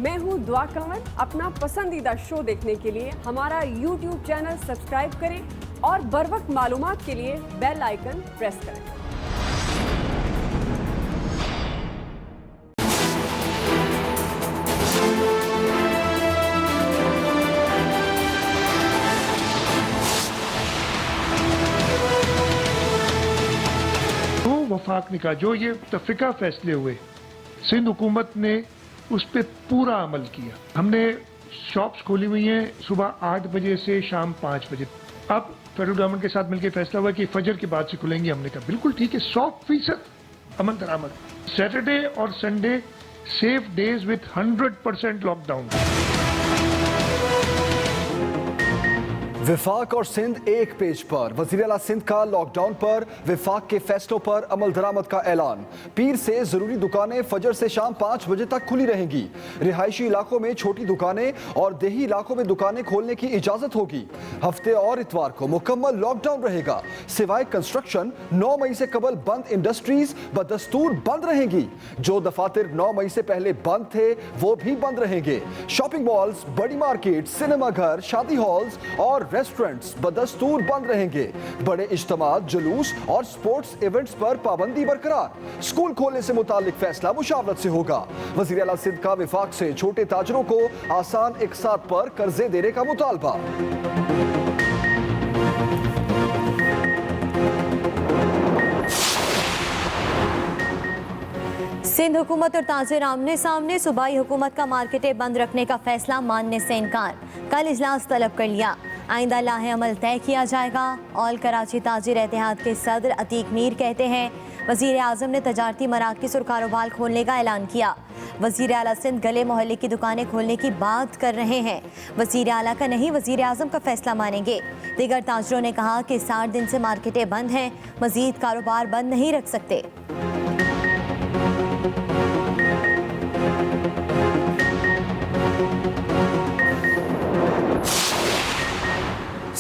मैं हूं दुआ कंवर। अपना पसंदीदा शो देखने के लिए हमारा YouTube चैनल सब्सक्राइब करें और बर वक्त मालूमात के लिए बेल आइकन प्रेस करें। वफाक निकाह जो ये तफरीका फैसले हुए, सिंध हुकूमत ने उस पर पूरा अमल किया। हमने शॉप्स खोली हुई हैं सुबह 8 बजे से शाम 5 बजे। अब फेडरल गवर्नमेंट के साथ मिलकर फैसला हुआ कि फजर के बाद से खुलेंगी। हमने कहा बिल्कुल ठीक है, 100% अमल दरामद। सैटरडे और Sunday safe days with 100% lockdown. विफाक और सिंध एक पेज पर। वज़ीर आला सिंध का लॉकडाउन पर विफाक के फैसलों पर अमल दरामद का ऐलान। पीर से जरूरी दुकानें फजर से शाम 5 बजे तक खुली रहेंगी। रिहायशी इलाकों में छोटी दुकानें और देही इलाकों में दुकानें खोलने की इजाजत होगी। हफ्ते और इतवार को मुकम्मल लॉकडाउन रहेगा, सिवाय कंस्ट्रक्शन। 9 मई से कबल बंद इंडस्ट्रीज बदस्तूर बंद रहेंगी। जो दफातर 9 मई से पहले बंद थे वो भी बंद रहेंगे। शॉपिंग मॉल्स, बड़ी मार्केट, सिनेमा घर, शादी हॉल्स और रेस्टोरेंट्स बदस्तूर बंद रहेंगे। बड़े इज्तिमात, जुलूस और स्पोर्ट्स इवेंट्स पर पाबंदी बरकरार। स्कूल खोलने से मुतालिक फैसला मुशावरत से होगा। वज़ीर आला सिंध का विफाक से छोटे ताजरों को आसान इकसात पर कर्जे देने का मुतालबा। सिंध हुकूमत और ताजिर आमने सामने। सूबाई हुकूमत का मार्केटें बंद रखने का फैसला मानने से इनकार। कल इजलास तलब कर लिया। आइंदा लाहे अमल तय किया जाएगा। ऑल कराची ताजिर एतिहाद के सदर अतीक मीर कहते हैं वज़ीर आज़म ने तजारती मराकज़ और कारोबार खोलने का ऐलान किया। वज़ीर आला सिंध गले मोहल्ले की दुकानें खोलने की बात कर रहे हैं। वज़ीर आला का नहीं, वज़ीर आज़म का फैसला मानेंगे। दीगर ताजरों ने कहा कि 60 दिन से मार्केटें बंद हैं, मज़ीद कारोबार बंद नहीं रख सकते।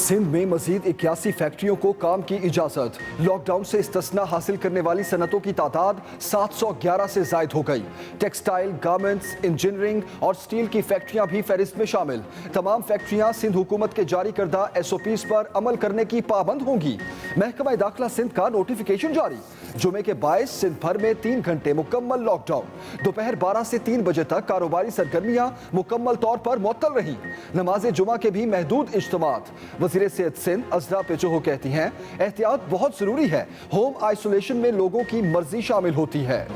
सिंध में मजीद 81 फैक्ट्रियों को काम की इजाजत। लॉकडाउन से इस्तिस्ना हासिल करने वाली सनतों की तादाद 711 से जायद हो गई। टेक्सटाइल, गारमेंट्स, इंजीनियरिंग और स्टील की फैक्ट्रियां भी फहरिस्त में शामिल। तमाम फैक्ट्रियां सिंध हुकूमत के जारी करदा SOPs पर अमल करने की पाबंद होंगी। महकमा दाखिला सिंध का नोटिफिकेशन जारी। जुमे के बायस सिंध भर में 3 घंटे मुकम्मल लॉकडाउन। दोपहर 12 से 3 बजे तक कारोबारी सरगर्मियां मुकम्मल तौर पर मुअत्तल रही। नमाज जुमा के भी महदूद इज्तिमात। वज़ीर सेहत सिंध अज़रा पेचोहो कहती हैं एहतियात बहुत जरूरी है। होम आइसोलेशन में लोगों की मर्जी शामिल होती है।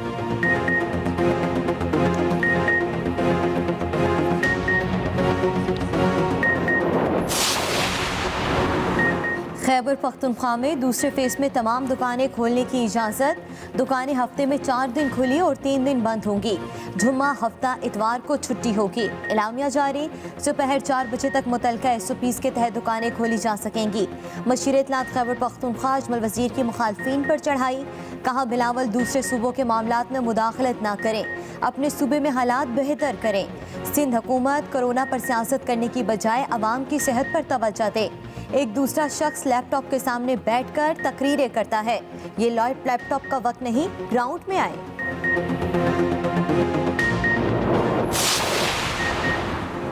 खैबर पख्तूनख्वा में दूसरे फेज में तमाम दुकानें खोलने की इजाज़त। दुकानें हफ्ते में 4 दिन खुली और 3 दिन बंद होंगी। जुम्मा, हफ्ता, इतवार को छुट्टी होगी। एलामिया जारी। दोपहर 4 बजे तक मुतलका SOPs के तहत दुकानें खोली जा सकेंगी। मशीर इत्तलात खैबर पख्तूनख्वा अजमल वज़ीर की मुखालफिन पर चढ़ाई। कहा बिलावल दूसरे सूबों के मामलात में मुदाखलत ना करें, अपने सूबे में हालात बेहतर करें। सिंध हुकूमत कोरोना पर सियासत करने की बजाय अवाम की सेहत पर तवज्जो दे। एक दूसरा शख्स लैपटॉप के सामने बैठकर तकरीरें करता है। ये लैपटॉप का वक्त नहीं, ग्राउंड में आए।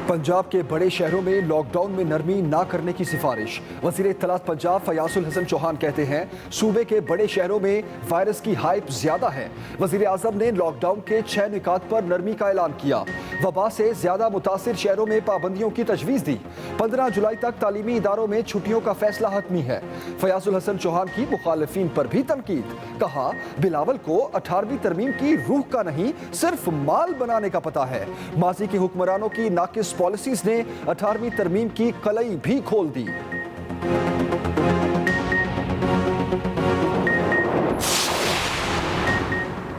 पंजाब के बड़े शहरों में लॉकडाउन में नरमी ना करने की सिफारिश। वज़ीर इत्तलात पंजाब फयाजुल हसन चौहान कहते हैं सूबे के बड़े शहरों में वायरस की हाइप ज्यादा है। वज़ीर आज़म ने लॉकडाउन के 6 निकात पर नरमी का ऐलान किया। वबा से ज्यादा मुतासिर शहरों में पाबंदियों की तजवीज़ दी। 15 जुलाई तक तालीमी इदारों में छुट्टियों का फैसला हतमी है। फयाजुल हसन चौहान की मुखालिफिन पर भी तनकीद। कहा बिलावल को 18वीं तरमीम की रूह का नहीं, सिर्फ माल बनाने का पता है। माजी के हुक्मरानों की नाकिस पॉलिसीज ने 18वीं तरमीम की कलई भी खोल दी।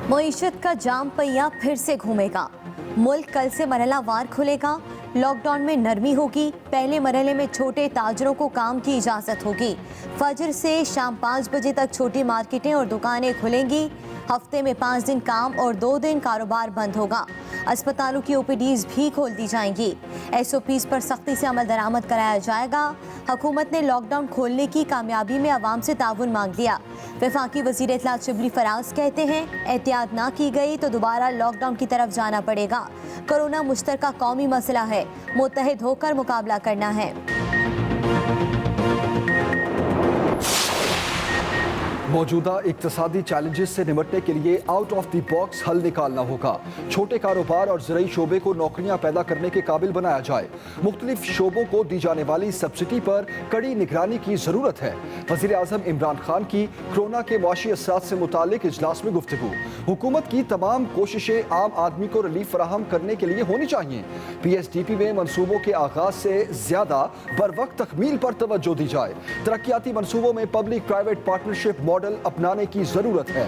मईशत का जाम पहिया फिर से घूमेगा। मुल्क कल से मरहलावार खुलेगा। लॉकडाउन में नरमी होगी। पहले मरहले में छोटे ताजरों को काम की इजाज़त होगी। फजर से शाम 5 बजे तक छोटी मार्केटें और दुकानें खुलेंगी। हफ्ते में 5 दिन काम और 2 दिन कारोबार बंद होगा। अस्पतालों की ओपीडीज भी खोल दी जाएंगी। एसओपीज पर सख्ती से अमल दरामद कराया जाएगा। हुकूमत ने लॉकडाउन खोलने की कामयाबी में अवाम से ताउन मांग लिया। वफाकी वजीर इत्तलात शिबली फराज कहते हैं, एहतियात ना की गई तो दोबारा लॉकडाउन की तरफ जाना पड़ेगा। कोरोना मुश्तरका कौमी मसला है, मुत्तहिद होकर मुकाबला करना है। मौजूदा इक्तसादी चैलेंजेस से निपटने के लिए आउट ऑफ द बॉक्स हल निकालना होगा। छोटे कारोबार और ज़राई शोबे को नौकरियां पैदा करने के काबिल बनाया जाए। मुख्तलिफ शोबों को दी जाने वाली सब्सिडी पर कड़ी निगरानी की ज़रूरत है। वज़ीर आज़म इमरान खान की कोरोना के मुआशी असरात से मुतालिक इजलास में गुफ्तगू। हुकूमत की तमाम कोशिशें आम आदमी को रिलीफ फराहम करने के लिए होनी चाहिए। PSDP में मनसूबों के आगाज से ज़्यादा बर वक्त तकमील पर तवज्जो दी जाए। तरक्याती मनसूबों में पब्लिक प्राइवेट पार्टनरशिप मॉडल अपनाने की जरूरत है।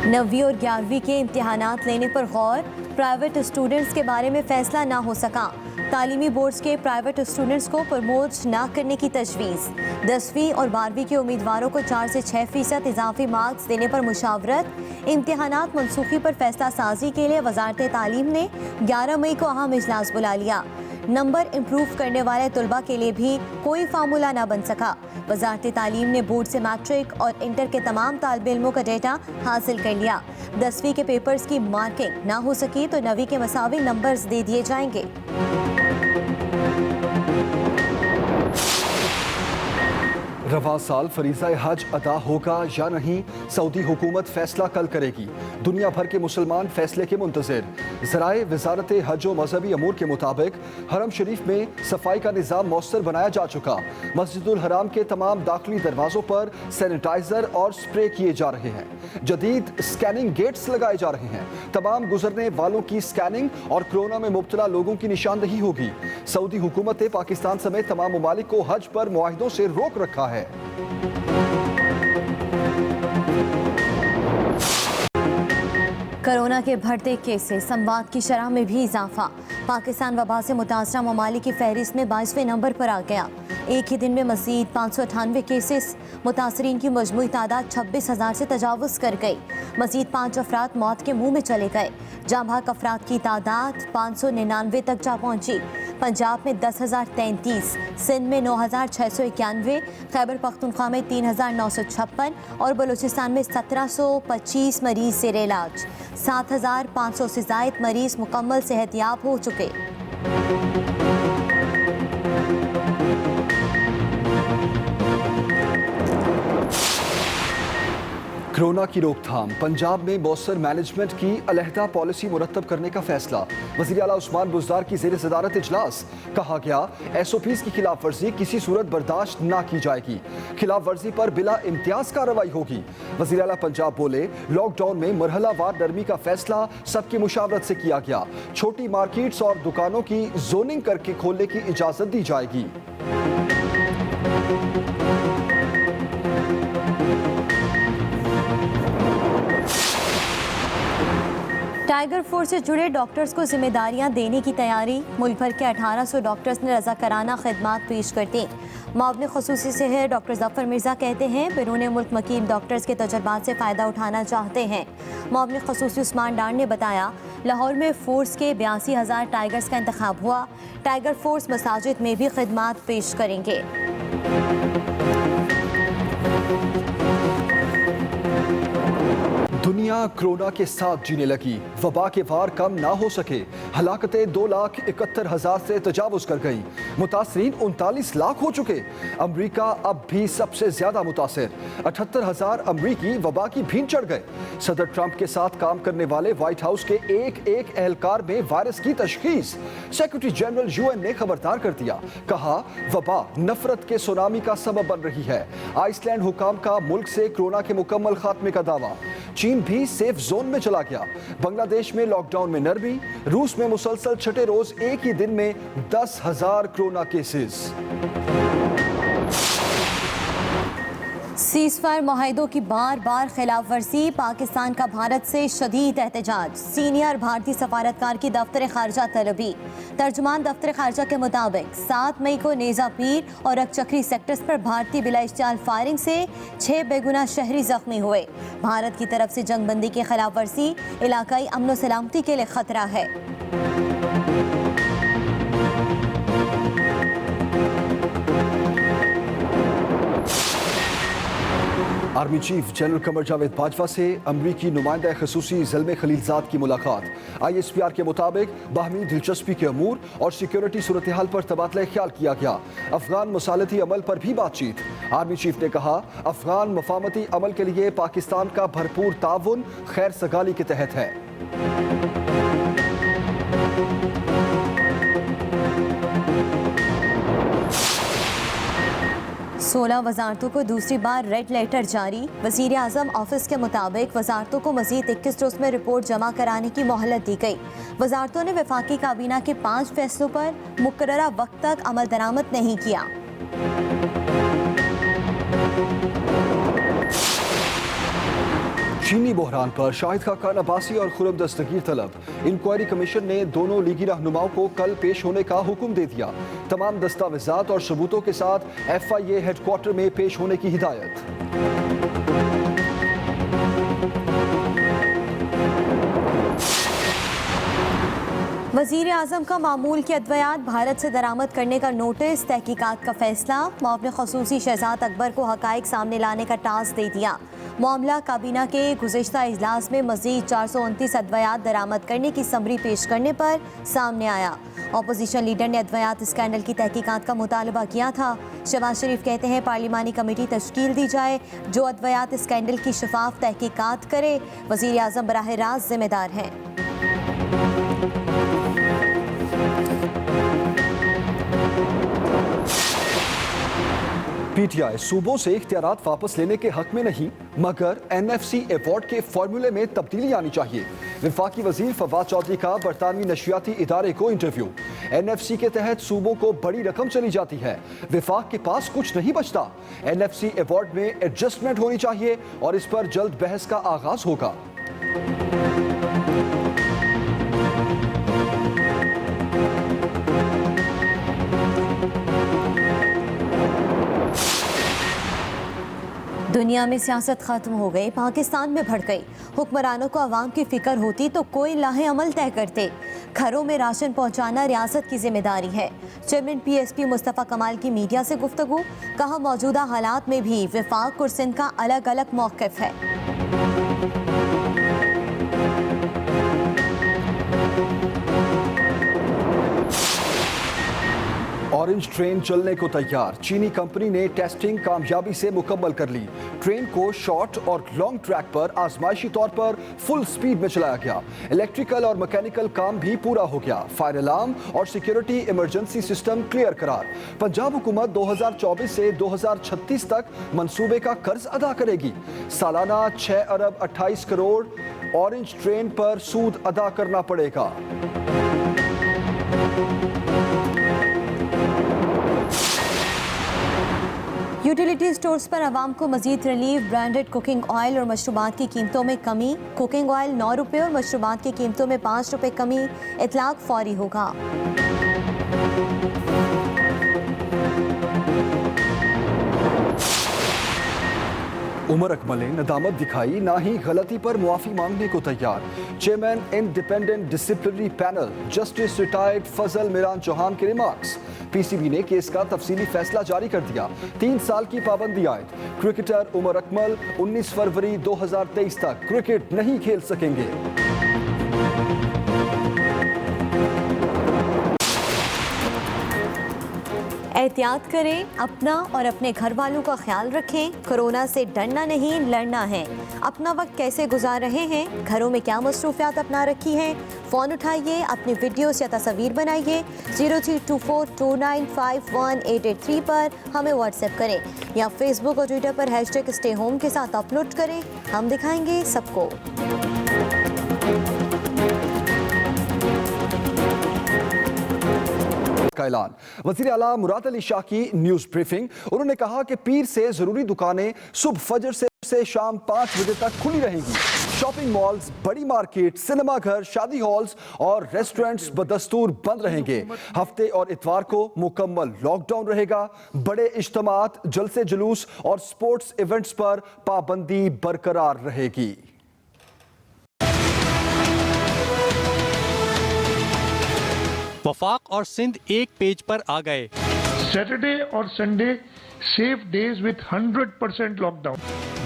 नवीं और 11वीं के इम्तिहानात लेने पर गौर। प्राइवेट स्टूडेंट्स के बारे में फैसला ना हो सका। तालीमी बोर्ड्स के प्राइवेट स्टूडेंट्स को प्रमोट ना करने की तजवीज़। 10वीं और 12वीं के उम्मीदवारों को 4 से 6% इजाफी मार्क्स देने पर मुशावरत। इम्तिहानात मनसूखी पर फैसला साजी के लिए वजारत तालीम ने 11 मई को अहम इजलास बुला लिया। नंबर इम्प्रूव करने वाले तलबा के लिए भी कोई फार्मूला ना बन सका। वजारत तालीम ने बोर्ड से मैट्रिक और इंटर के तमाम तालिब इल्मों का डेटा हासिल कर लिया। 10वीं के पेपर्स की मार्किंग ना हो सकी तो 9वीं के मसावी नंबर्स दे दिए जाएंगे। रवा साल फरीज़ा हज अदा होगा या नहीं, सऊदी हुकूमत फैसला कल करेगी। दुनिया भर के मुसलमान फैसले के मुंतज़िर। ज़राए वजारत हज व मजहबी अमूर के मुताबिक हरम शरीफ में सफाई का निज़ाम मौसर बनाया जा चुका। मस्जिदुल हराम के तमाम दाखिली दरवाज़ों पर सैनिटाइज़र और स्प्रे किए जा रहे हैं। जदीद स्कैनिंग गेट्स लगाए जा रहे हैं। तमाम गुजरने वालों की स्कैनिंग और कोरोना में मुब्तला लोगों की निशानदही होगी। सऊदी हुकूमत ने पाकिस्तान समेत तमाम ममालिक को हज पर मुआहिदों से रोक रखा है। कोरोना के बढ़ते केसेस, संवाद की शरह में भी इजाफा। पाकिस्तान वबा से मुतासरा ममालिक की फहरिस्त में 22वें नंबर पर आ गया। एक ही दिन में मज़ीद 598 केसेस। मुतासरीन की मजमूई तादाद 26,000 से तजावुज़ कर गई। मज़ीद 5 अफराद मौत के मुँह में चले गए। जाँ भाग अफराद की तादाद 599 तक जा पहुँची। पंजाब में 10,033, सिंध में 9,691, खैबर पख्तूनख्वा में 3,956 और बलूचिस्तान में 1,725 मरीज ज़ेर इलाज। 7,500 से ज़ायद मरीज मुकम्मल सेहतयाब हो चुके। कोरोना की रोकथाम, पंजाब में मौसर मैनेजमेंट की अलहदा पॉलिसी मुरतब करने का फैसला। वज़ीर आला उस्मान बुज़दार की ज़ेर सदारत इजलास। कहा गया, SOPs की खिलाफ वर्जी किसी सूरत बर्दाश्त ना की जाएगी। खिलाफ वर्जी पर बिला इम्तियाज कार्रवाई होगी। वज़ीर आला पंजाब बोले, लॉकडाउन में मरहलावार नरमी का फैसला सबकी मुशावरत से किया गया। छोटी मार्केट्स और दुकानों की जोनिंग करके खोलने की इजाज़त दी जाएगी। टाइगर फोर्स से जुड़े डॉक्टर्स को जिम्मेदारियां देने की तैयारी। मुल्क भर के 1800 डॉक्टर्स ने रज़ाकाराना खिदमात पेश कर दी। मुआविन ख़ुसूसी से डॉक्टर जफ़र मिर्ज़ा कहते हैं, बैरून मुल्क मकीम डॉक्टर्स के तजुर्बात से फ़ायदा उठाना चाहते हैं। मुआविन ख़ुसूसी उस्मान डार ने बताया, लाहौर में फोर्स के 82,000 टाइगर्स का इंतखाब हुआ। टाइगर फोर्स मसाजिद में भी खिदमात पेश करेंगे। दुनिया कोरोना के साथ जीने लगी। वबा के वार कम ना हो सके। हलाकतें 2,71,000 से तजावुज कर गई। मुतासरीन 39 लाख हो चुके। अमरीका अब भी सबसे ज्यादा मुतासर। 78,000 अमरीकी वबा की भीड़ चढ़ गए। सदर ट्रंप के साथ काम करने वाले व्हाइट हाउस के एक एहलकार में वायरस की तशखीस। सेक्रेटरी जनरल UN ने खबरदार कर दिया। कहा, वबा नफरत के सुनामी का सबब बन रही है। आइसलैंड हुकाम का मुल्क से कोरोना के मुकम्मल खात्मे का दावा। चीन भी सेफ जोन में चला गया। बांग्लादेश में लॉकडाउन में नरमी। रूस में मुसलसल छठे रोज एक ही दिन में 10,000 कोरोना केसेस। सीज़फायर मुआहिदों की बार बार खिलाफ वर्जी, पाकिस्तान का भारत से शदीद एहतजाज। सीनियर भारतीय सफारतकार की दफ्तर खारजा तलबी। तर्जुमान दफ्तर खारजा के मुताबिक 7 मई को नेज़ा पीर और अकचकरी सेक्टर्स पर भारतीय बिलाइश्तियाल फायरिंग से 6 बेगुनाह शहरी जख्मी हुए। भारत की तरफ से जंगबंदी की खिलाफ वर्जी इलाकाई अमन सलामती के लिए खतरा है। Army chief general Qamar Javed Bajwa से अमरीकी नुमाइंदा खसूसी ज़ल्मे खलीलजाद की मुलाकात। ISPR के मुताबिक बाहमी दिलचस्पी के अमूर और सिक्योरिटी सूरत हाल पर तबादला ख्याल किया गया। अफगान मसालती अमल पर भी बातचीत। आर्मी चीफ ने कहा, अफगान मफामती अमल के लिए पाकिस्तान का भरपूर ताउन खैर सगाली के तहत है। सोलह वजारतों को दूसरी बार रेड लेटर जारी। वज़ीर आज़म ऑफिस के मुताबिक वजारतों को मज़ीद 21 रोज़ में रिपोर्ट जमा कराने की मोहलत दी गई। वजारतों ने वफाकी काबीना के 5 फैसलों पर मुकर्ररा वक्त तक अमल दरामद नहीं किया। चीनी बहरान पर शाहिद खाकान अब्बासी और खुर्रम दस्तगीर तलब। इंक्वायरी कमीशन ने दोनों लीगी रहनुमाओं को कल पेश होने का हुक्म दे दिया। तमाम दस्तावेजात और सबूतों के साथ FIA हेडक्वार्टर में पेश होने की हिदायत। वज़ीर आज़म का मामूल के अद्वियात भारत से दरामद करने का नोटिस, तहकीकात का फैसला। मुआविन खसूसी शहजाद अकबर को हक़ाइक़ सामने लाने का टास्क दे दिया। मामला काबीना के गुज़िश्ता इजलास में मज़ीद 429 अद्वियात दरामद करने की समरी पेश करने पर सामने आया। अपोजिशन लीडर ने अद्वियात स्कैंडल की तहकीकात का मुतालबा किया था। शहबाज शरीफ कहते हैं पार्लिमानी कमेटी तश्कील दी जाए जो अद्वियात स्कैंडल की शफाफ तहकीकात करे। वज़ीर आज़म बराह रास्त जिम्मेदार हैं। PTI सूबों से इख्तियारात वापस लेने के हक में नहीं, मगर NFC अवार्ड के फॉर्मूले में तब्दीली आनी चाहिए। वफाकी वजीर फवाद चौधरी का बरतानवी नशियाती इदारे को इंटरव्यू। NFC के तहत सूबों को बड़ी रकम चली जाती है, वफाक के पास कुछ नहीं बचता। NFC अवार्ड में एडजस्टमेंट होनी चाहिए और इस पर जल्द बहस का आगाज होगा। दुनिया में सियासत खत्म हो गई, पाकिस्तान में भड़ गई। हुक्मरानों को आवाम की फिक्र होती तो कोई लाहे अमल तय करते। घरों में राशन पहुंचाना रियासत की जिम्मेदारी है। चेयरमैन PSP मुस्तफ़ा कमाल की मीडिया से गुफ्तगू। कहा, मौजूदा हालात में भी वफाक और सिंध का अलग अलग मौक़िफ़ है। ऑरेंज ट्रेन चलने को तैयार। चीनी कंपनी ने टेस्टिंग कामयाबी से मुकम्मल कर ली। ट्रेन को शॉर्ट और लॉन्ग ट्रैक पर आजमाइशी तौर पर फुल स्पीड में चलाया गया। इलेक्ट्रिकल और मैकेनिकल काम भी पूरा हो गया। फायर अलार्म और सिक्योरिटी इमरजेंसी सिस्टम क्लियर करार। पंजाब हुकूमत 2024 से 2036 तक मंसूबे का कर्ज अदा करेगी। सालाना 6 अरब 28 करोड़ ऑरेंज ट्रेन पर सूद अदा करना पड़ेगा। यूटिलिटी स्टोर्स पर आवाम को मजीद रिलीफ। ब्रांडेड कुकिंग ऑयल और मशरूबात की कीमतों में कमी। कुकिंग ऑयल 9 रुपये और मशरूबात की कीमतों में 5 रुपये कमी। इतलाक फौरी होगा। उमर अकमल ने नदामत दिखाई, ना ही गलती पर मुआफी मांगने को तैयार। Chairman independent disciplinary panel justice retired Fazal Miran Chauhan के रिमार्क्स। PCB ने केस का तफसीली फैसला जारी कर दिया। 3 साल की पाबंदी आयद। क्रिकेटर उमर अकमल 19 फरवरी 2023 तक क्रिकेट नहीं खेल सकेंगे। एहतियात करें, अपना और अपने घर वालों का ख्याल रखें। कोरोना से डरना नहीं, लड़ना है। अपना वक्त कैसे गुजार रहे हैं, घरों में क्या मसरूफियात अपना रखी हैं, फ़ोन उठाइए, अपनी वीडियोस या तस्वीर बनाइए। 0324295183 पर हमें व्हाट्सएप करें या फेसबुक और ट्विटर पर #स्टे होम के साथ अपलोड करें। हम दिखाएंगे सबको। का ऐलान। वजीर आला मुराद अली शाह की न्यूज ब्रीफिंग। उन्होंने कहा कि पीर से जरूरी दुकानें सुबह फजर से शाम 5 बजे तक खुली रहेंगी। शॉपिंग मॉल्स, बड़ी मार्केट, सिनेमा घर, शादी हॉल्स और रेस्टोरेंट्स बदस्तूर बंद रहेंगे। हफ्ते और इतवार को मुकम्मल लॉकडाउन रहेगा। बड़े इज्तिमात, जलसे जुलूस और स्पोर्ट्स इवेंट्स पर पाबंदी बरकरार रहेगी। वफाक और सिंध एक पेज पर आ गए। सैटरडे और Sunday safe days with 100% lockdown.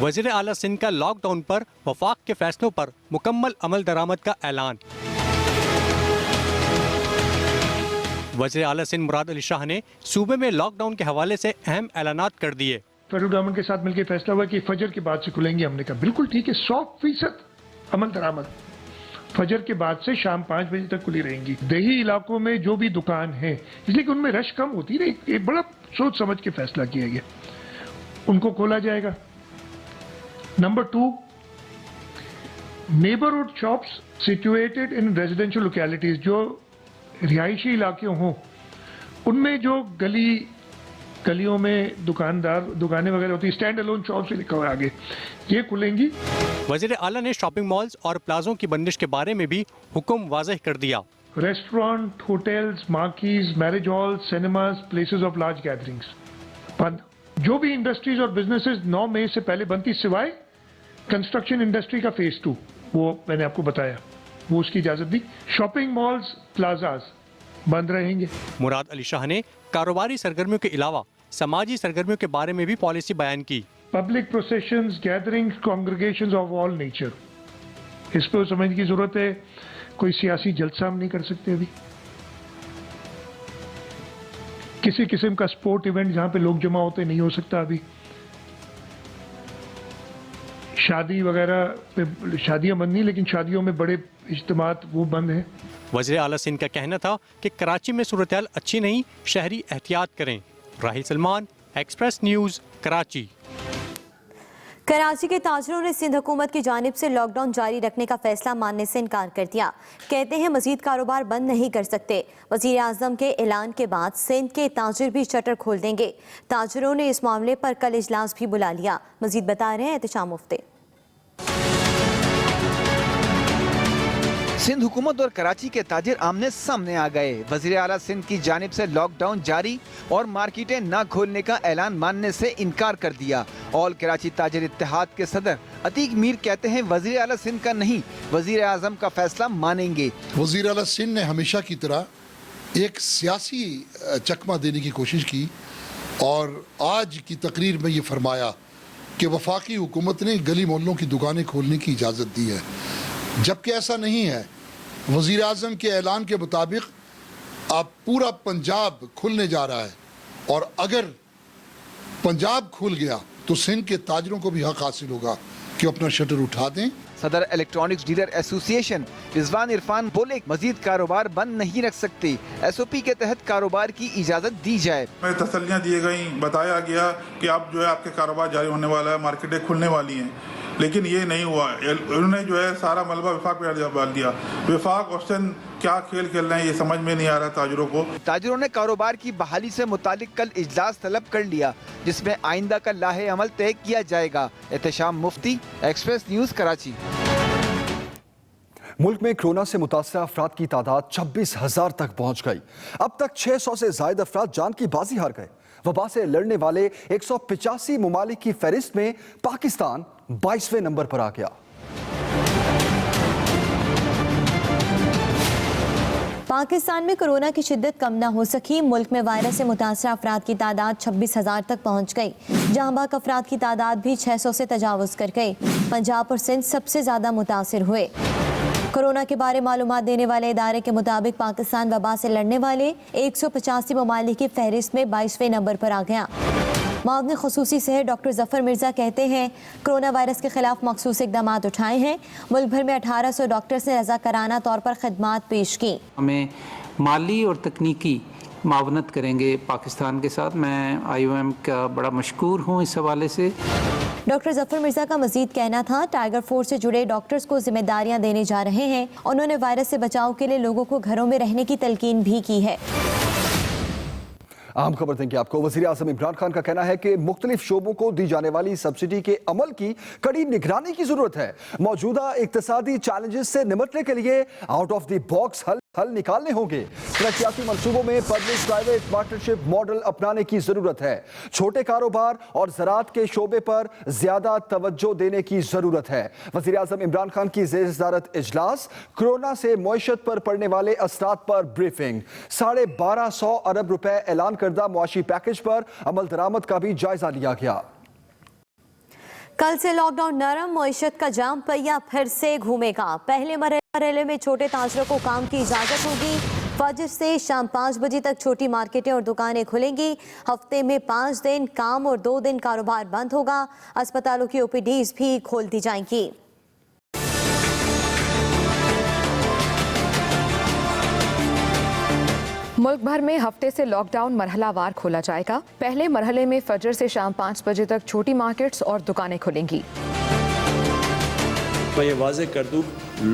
वजीर आला सिंध का लॉकडाउन पर वफाक के फैसलों पर मुकम्मल अमल दरामद का ऐलान। वजीर आला सिंध मुराद अली शाह ने सूबे में लॉकडाउन के हवाले से अहम ऐलानात कर दिए। फेडरल गवर्नमेंट के साथ मिलकर फैसला हुआ कि फजर के बाद से खुलेंगे। हमने कहा बिल्कुल ठीक है, 100% अमल दरामद। फजर के बाद से शाम 5 बजे तक खुली रहेंगी। देही इलाकों में जो भी दुकान है, इसलिए कि उनमें रश कम होती है, एक बड़ा सोच समझ के फैसला किया गया, उनको खोला जाएगा। Number 2, neighbourhood shops situated in residential localities, जो रिहायशी इलाके हों उनमें जो गलियों में दुकानें वगैरह होती है, स्टैंड अलोन शॉप्स लिखा हुआ है आगे, ये खुलेंगी। वजीर आला ने शॉपिंग मॉल्स और प्लाजों की बंदिश के बारे में भी हुक्म वाज़ेह कर दिया। Restaurant, hotels, marquees, marriage hall, cinemas, places of large gatherings बंद। जो भी इंडस्ट्रीज और बिजनेसेस 9 मई से पहले बनती, सिवाय कंस्ट्रक्शन इंडस्ट्री का फेज 2, वो मैंने आपको बताया, वो उसकी इजाजत दी। शॉपिंग मॉल्स, प्लाजाज बंद रहेंगे। मुराद अली शाह ने कारोबारी सरगर्मियों के अलावा समाजी सरगर्मियों के बारे में भी पॉलिसी बयान की। Public processions, gatherings, congregations of all nature, इस पर समझने की जरूरत है। कोई सियासी जलसा हम नहीं कर सकते अभी। किसी किस्म का स्पोर्ट इवेंट जहां पे लोग जमा होते नहीं हो सकता अभी। शादी वगैरह पे, शादियां बंद नहीं, लेकिन शादियों में बड़े इज्तिमात वो बंद हैं। वज़ीर आला सिंध का कहना था कि कराची में सूरत हाल अच्छी नहीं, शहरी एहतियात करें। Rahil Salman, Express News, Karachi. कराची के ताजरों ने सिंध हुकूमत की जानिब से लॉकडाउन जारी रखने का फैसला मानने से इनकार कर दिया। कहते हैं मजीद कारोबार बंद नहीं कर सकते। वज़ीर आज़म के ऐलान के बाद सिंध के ताजिर भी शटर खोल देंगे। ताजिरों ने इस मामले पर कल इजलास भी बुला लिया। मजीद बता रहे हैं एहतिशाम मुफ्ती। सिंध हुकूमत और कराची के ताजिर आमने सामने आ गए। वज़ीर आला सिंध की जानिब से लॉकडाउन जारी और मार्केटें न खोलने का ऐलान मानने से इनकार कर दिया। ऑल कराची ताजिर इत्तेहाद के सदर अतीक मीर कहते हैं वज़ीर आला सिंध का नहीं, वज़ीर आज़म का फैसला मानेंगे। वज़ीर आला सिंध ने हमेशा की तरह एक सियासी चकमा देने की कोशिश की और आज की तकरीर में ये फरमाया कि वफाकी हुकूमत ने गली मोहल्लों की दुकानें खोलने की इजाज़त दी है, जबकि ऐसा नहीं है। वज़ीर आज़म के ऐलान के मुताबिक अब पूरा पंजाब खुलने जा रहा है और अगर पंजाब खुल गया तो सिंध के ताजरों को भी हक हासिल होगा कि अपना शटर उठा दें। सदर electronics dealer association Rizwan Irfan बोले मजीद कारोबार बंद नहीं रख सकते, SOP के तहत कारोबार की इजाज़त दी जाए। तसल्लियाँ दी गई, बताया गया कि अब जो है आपके कारोबार जारी होने वाला है, मार्केटें खुलने वाली हैं, लेकिन ये नहीं हुआ। उन्होंने जो है सारा मलबा विफाक पे डाल दिया। विफाक और सिंध क्या खेल खेल रहे हैं ये समझ में नहीं आ रहा ताजरों को। ताजरों ने कारोबार की बहाली से मुतालिक कल इजलास तलब कर लिया, जिसमें आइंदा का लाहे अमल तय किया जाएगा। एहतिशाम मुफ्ती, एक्सप्रेस न्यूज़, कराची। मुल्क में कोरोना से मुतासर अफराद की तादाद 26,000 तक पहुंच गई। अब तक 600 से ज्यादा अफराद जान की बाजी हार गए। वबा से लड़ने वाले 185 मुमालिक की फहरिस्त में पाकिस्तान 22वें नंबर पर आ गया। पाकिस्तान में कोरोना की शिद्दत कम न हो सकी। मुल्क में वायरस से मुतासर अफराद की तादाद 26,000 तक पहुँच गई। जहाँ बाक अफराद की तादाद भी 600 से तजावुज़ कर गई। पंजाब और सिंध सबसे ज़्यादा मुतासर हुए। कोरोना के बारे मालूमात देने वाले इदारे के मुताबिक पाकिस्तान वबा से लड़ने वाले 185 ममालिक की फहरिस्त में 22वें नंबर पर आ गया। मावने खुसूसी सेहत डॉक्टर जफर मिर्जा कहते हैं कोरोना वायरस के खिलाफ मखसूस इकदाम उठाए हैं। मुल्क भर में 1800 डॉक्टर्स ने रज़ाकाराना तौर पर खदमात पेश की। हमें माली और तकनीकी मावनत करेंगे पाकिस्तान के साथ। मैं IOM का बड़ा मशकूर हूँ इस हवाले से। डॉक्टर जफर मिर्जा का मजीद कहना था टाइगर फोर्स से जुड़े डॉक्टर्स को जिम्मेदारियां देने जा रहे हैं। उन्होंने वायरस से बचाव के लिए लोगों को घरों में रहने की तलकीन भी की है। अहम खबर देंगे आपको। वजीर आजम इमरान खान का कहना है कि मुख्तलिफ शोबों को दी जाने वाली सब्सिडी के अमल की कड़ी निगरानी की जरूरत है। मौजूदा इक्तिसादी चैलेंजेस से निपटने के लिए आउट ऑफ द बॉक्स हल निकालने होंगे। तरक्याती मंसूबों में पब्लिक प्राइवेट पार्टनरशिप मॉडल अपनाने की जरूरत है। छोटे कारोबार और ज़राअत के शोबे पर ज्यादा तवज्जो देने की जरूरत है। वजीर आजम इमरान खान की ज़ेर-ए-सदारत इजलास, कोरोना से मईशत पर पड़ने वाले असरात पर ब्रीफिंग, 1250 अरब रुपए ऐलान करदा मुआशी पैकेज पर अमल दरामद का भी जायजा लिया गया। कल से लॉकडाउन नरम, मईशत का जाम पहिया फिर से घूमेगा। पहले मरहले में छोटे ताजरों को काम की इजाजत होगी। फजर से शाम 5 बजे तक छोटी मार्केटें और दुकानें खुलेंगी। हफ्ते में 5 दिन काम और 2 दिन कारोबार बंद होगा। अस्पतालों की ओपीडीज भी खोल दी जाएंगी। मुल्क भर में हफ्ते से लॉकडाउन मरहलावार खोला जाएगा। पहले मरहले में फजर से शाम 5 बजे तक छोटी मार्केट्स और दुकानें खुलेंगी। मैं ये वाजे कर दूं,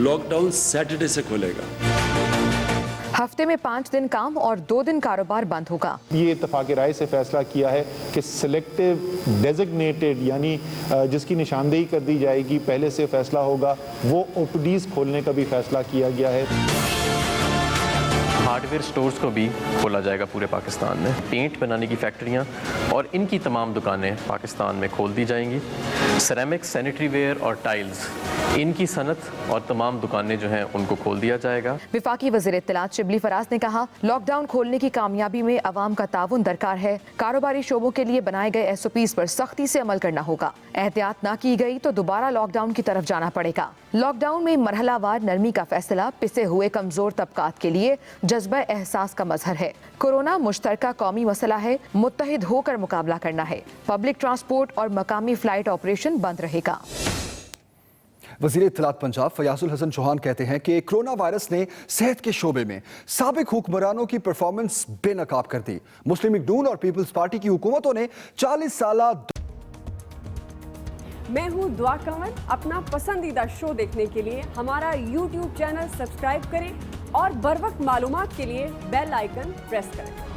लॉकडाउन सैटरडे से खुलेगा। हफ्ते में 5 दिन काम और 2 दिन कारोबार बंद होगा। ये इत्तफाक राय से फैसला किया है कि सिलेक्टिव डेजिग्नेटेड यानी जिसकी निशानदेही कर दी जाएगी, पहले से फैसला होगा, वो ओपीडीज खोलने का भी फैसला किया गया है। हार्डवेयर स्टोर्स को भी खोला जाएगा पूरे पाकिस्तान में। पेंट बनाने की फैक्ट्रियां और इनकी तमाम दुकानें पाकिस्तान में खोल दी जाएंगी। सेरेमिक्स, सैनिटरी वेयर और टाइल्स, इनकी सनत और तमाम दुकानें जो हैं उनको खोल दिया जाएगा। विफाकी वज़ीर इत्तलात शिबली फराज ने कहा, लॉकडाउन खोलने की कामयाबी में अवाम का ताउन दरकार है। कारोबारी शोबों के लिए बनाए गए SOPs पर सख्ती से अमल करना होगा। एहतियात ना की गई तो दोबारा लॉकडाउन की तरफ जाना पड़ेगा। लॉकडाउन में मरहलावार नरमी का फैसला पिसे हुए कमजोर तबकात के लिए जज्बा एहसास का मजहर है। कोरोना मुश्तरका कौमी मसला है, मुत्तहिद होकर मुकाबला करना है। पब्लिक ट्रांसपोर्ट और मकामी फ्लाइट ऑपरेशन बंद रहेगा। वज़ीर इत्तलात पंजाब फयाजुल हसन चौहान कहते हैं कि कोरोना वायरस ने सेहत के शोबे में साबिक हुक्मरानों की परफॉर्मेंस बेनकाब कर दी। मुस्लिम लीग नून और पीपल्स पार्टी की हुकूमतों ने 40 साल। मैं हूं दुआ कंवर। अपना पसंदीदा शो देखने के लिए हमारा YouTube चैनल सब्सक्राइब करें और बर वक्त मालूमात के लिए बेल आइकन प्रेस करें।